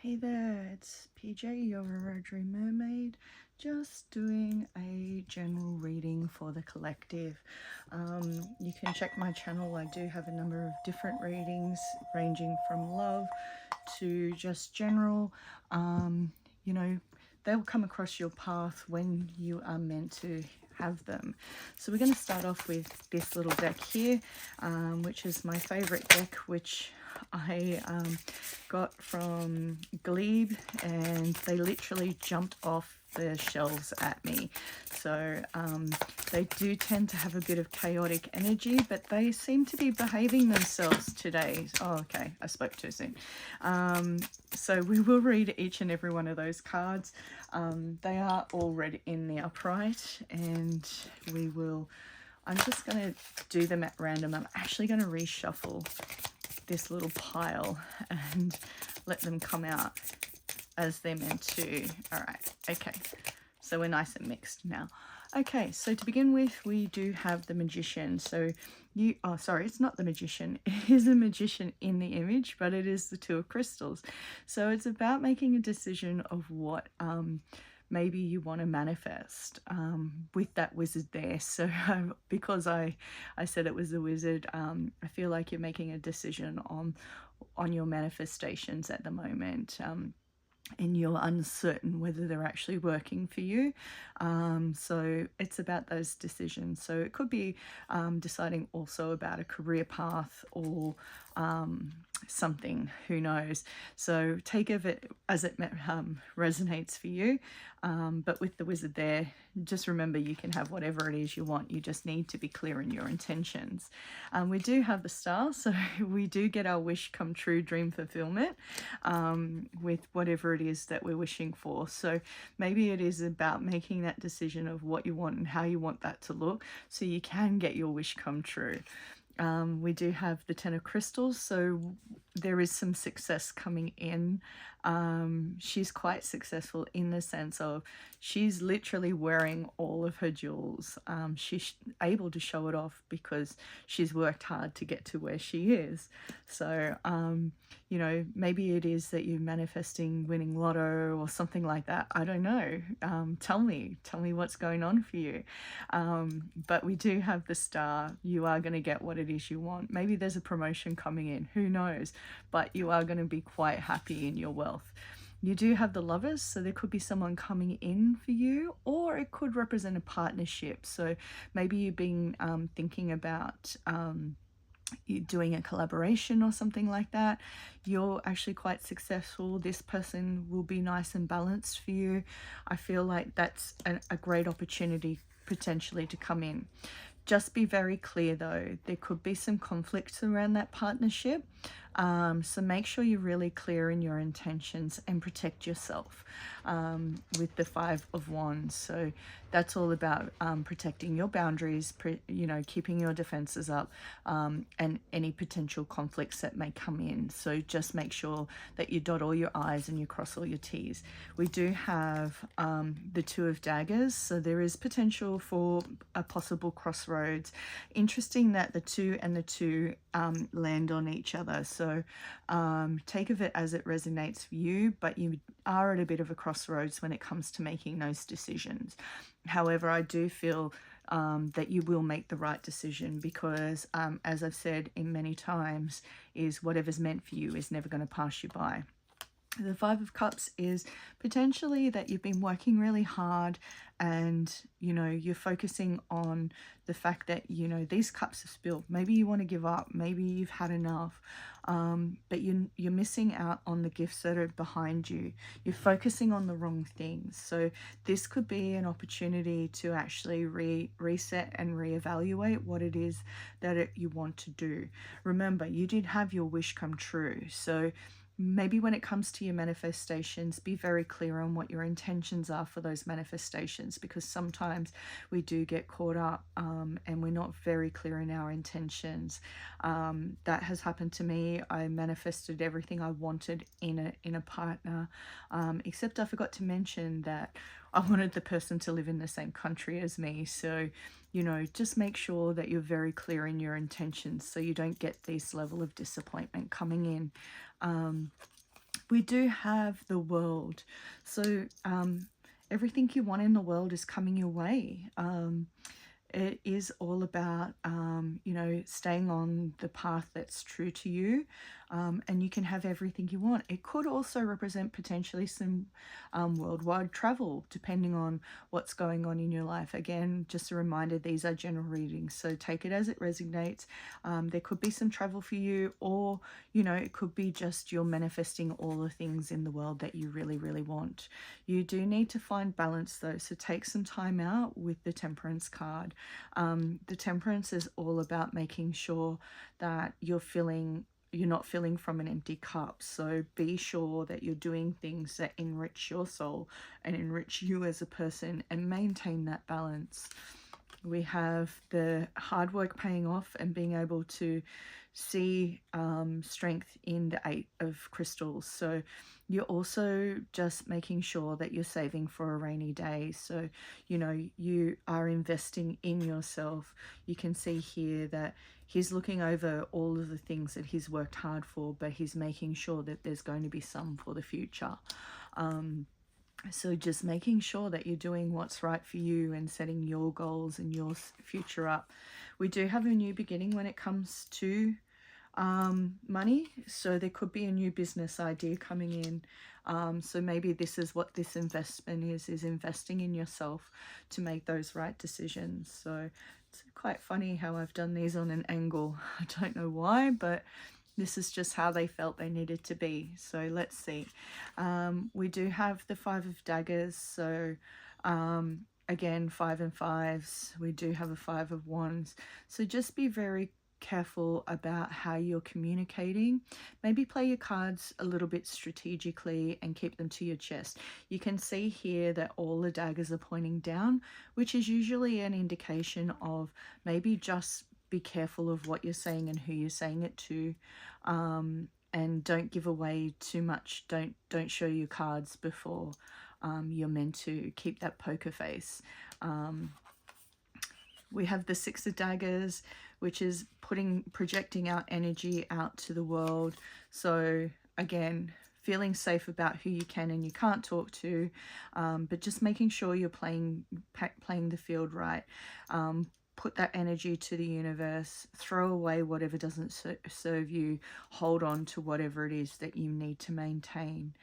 Hey there, it's PJ, your Aurora Dream Mermaid, just doing a general reading for the collective. You can check my channel. I do have a number of different readings ranging from love to just general. You know, they'll come across your path when you are meant to have them. So we're going to start off with this little deck here, which is my favorite deck, which I got from Glebe, and they literally jumped off the shelves at me. So they do tend to have a bit of chaotic energy, but they seem to be behaving themselves today. Oh, okay, I spoke too soon. So we will read each and every one of those cards. They are all read in the upright, and I'm just going to do them at random. I'm actually going to reshuffle this little pile and let them come out as they're meant to. All right, okay, so we're nice and mixed now. Okay, so to begin with, we do have the Magician. So sorry, it's not the Magician. It is a magician in the image, but it is the Two of Crystals. So it's about making a decision of what maybe you want to manifest with that wizard there. So because I said it was the wizard, I feel like you're making a decision on your manifestations at the moment. And you're uncertain whether they're actually working for you. So it's about those decisions. So it could be deciding also about a career path or something, who knows. So take of it as it resonates for you. But with the wizard there, just remember you can have whatever it is you want. You just need to be clear in your intentions. We do have the star, so we do get our wish come true, dream fulfillment, with whatever it is that we're wishing for. So maybe it is about making that decision of what you want and how you want that to look so you can get your wish come true. We do have the Ten of Crystals, so there is some success coming in. She's quite successful in the sense of she's literally wearing all of her jewels. She's able to show it off because she's worked hard to get to where she is. So, you know, maybe it is that you're manifesting winning lotto or something like that. I don't know. Tell me what's going on for you. But we do have the star. You are going to get what it is you want. Maybe there's a promotion coming in, who knows, but you are going to be quite happy in your wealth. You do have the Lovers, so there could be someone coming in for you, or it could represent a partnership. So maybe you've been thinking about you doing a collaboration or something like that. You're actually quite successful. This person will be nice and balanced for you. I feel like that's a great opportunity potentially to come in. Just be very clear though, there could be some conflicts around that partnership. So make sure you're really clear in your intentions and protect yourself with the Five of Wands. So that's all about protecting your boundaries, you know, keeping your defenses up, and any potential conflicts that may come in. So just make sure that you dot all your I's and you cross all your T's. We do have the Two of Daggers, so there is potential for a possible crossroads. Interesting that the two and the two land on each other. So take of it as it resonates for you, but you are at a bit of a crossroads when it comes to making those decisions. However, I do feel that you will make the right decision because, as I've said in many times, is whatever's meant for you is never going to pass you by. The Five of Cups is potentially that you've been working really hard and, you know, you're focusing on the fact that, you know, these cups have spilled. Maybe you want to give up. Maybe you've had enough. But you're missing out on the gifts that are behind you. You're focusing on the wrong things. So this could be an opportunity to actually reset and reevaluate what it is that you want to do. Remember, you did have your wish come true. So maybe when it comes to your manifestations, be very clear on what your intentions are for those manifestations, because sometimes we do get caught up and we're not very clear in our intentions. That has happened to me. I manifested everything I wanted in a partner, except I forgot to mention that I wanted the person to live in the same country as me. So, you know, just make sure that you're very clear in your intentions so you don't get this level of disappointment coming in. we do have the world. So everything you want in the world is coming your way. It is all about, you know, staying on the path that's true to you, and you can have everything you want. It could also represent potentially some worldwide travel, depending on what's going on in your life. Again, just a reminder, these are general readings, so take it as it resonates. There could be some travel for you, or, you know, it could be just you're manifesting all the things in the world that you really, really want. You do need to find balance though, so take some time out with the Temperance card. The Temperance is all about making sure that you're not filling from an empty cup. So be sure that you're doing things that enrich your soul and enrich you as a person, and maintain that balance. We have the hard work paying off and being able to see strength in the 8 of crystals. So you're also just making sure that you're saving for a rainy day. So, you know, you are investing in yourself. You can see here that he's looking over all of the things that he's worked hard for, but he's making sure that there's going to be some for the future. So just making sure that you're doing what's right for you and setting your goals and your future up. We do have a new beginning when it comes to money. So there could be a new business idea coming in. So maybe this is what this investment is investing in yourself to make those right decisions. So it's quite funny how I've done these on an angle. I don't know why, but this is just how they felt they needed to be. So let's see. We do have the 5 of daggers. So again, 5 and 5s. We do have a 5 of wands. So just be very careful about how you're communicating. Maybe play your cards a little bit strategically and keep them to your chest. You can see here that all the daggers are pointing down, which is usually an indication of maybe just be careful of what you're saying and who you're saying it to, and don't give away too much. Don't show your cards before you're meant to. Keep that poker face. We have the 6 of daggers, which is projecting our energy out to the world. So again, feeling safe about who you can and you can't talk to, but just making sure you're playing the field right. Put that energy to the universe, throw away whatever doesn't serve you, hold on to whatever it is that you need to maintain.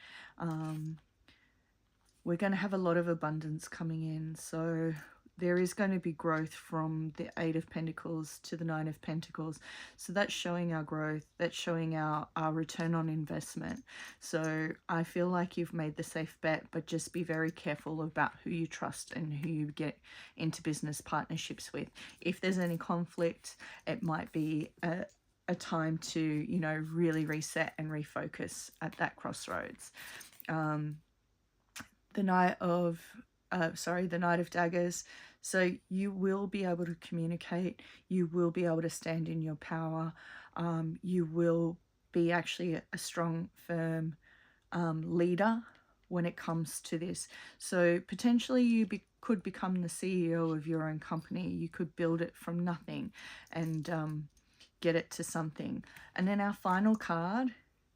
We're going to have a lot of abundance coming in, so there is going to be growth from the 8 of Pentacles to the 9 of Pentacles. So that's showing our growth, that's showing our return on investment. So I feel like you've made the safe bet, but just be very careful about who you trust and who you get into business partnerships with. If there's any conflict, it might be a time to, you know, really reset and refocus at that crossroads. The Knight of Daggers. So you will be able to communicate. You will be able to stand in your power. You will be actually a strong, firm leader when it comes to this. So potentially you could become the CEO of your own company. You could build it from nothing and get it to something. And then our final card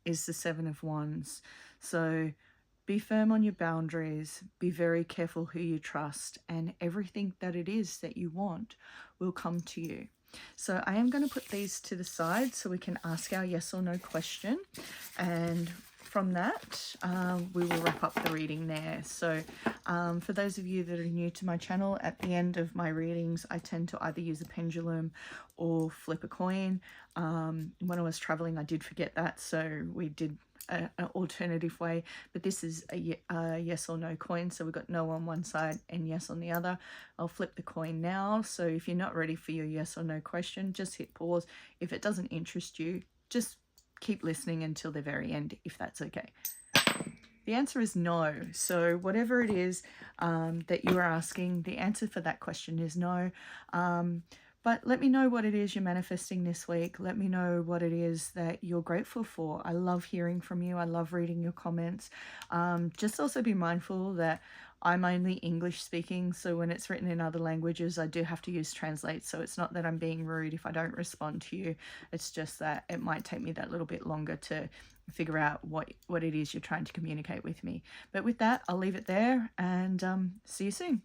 is the 7 of Wands. So be firm on your boundaries, be very careful who you trust, and everything that it is that you want will come to you. So I am going to put these to the side so we can ask our yes or no question. And from that, we will wrap up the reading there. So for those of you that are new to my channel, at the end of my readings, I tend to either use a pendulum or flip a coin. When I was traveling, I did forget that, so we did an alternative way, but this is a yes or no coin, so we've got no on one side and yes on the other. I'll flip the coin now, so if you're not ready for your yes or no question, just hit pause. If it doesn't interest you, just keep listening until the very end, if that's okay. The answer is no. So whatever it is that you are asking, the answer for that question is no. But let me know what it is you're manifesting this week. Let me know what it is that you're grateful for. I love hearing from you. I love reading your comments. Just also be mindful that I'm only English speaking, so when it's written in other languages, I do have to use Translate. So it's not that I'm being rude if I don't respond to you. It's just that it might take me that little bit longer to figure out what it is you're trying to communicate with me. But with that, I'll leave it there, and see you soon.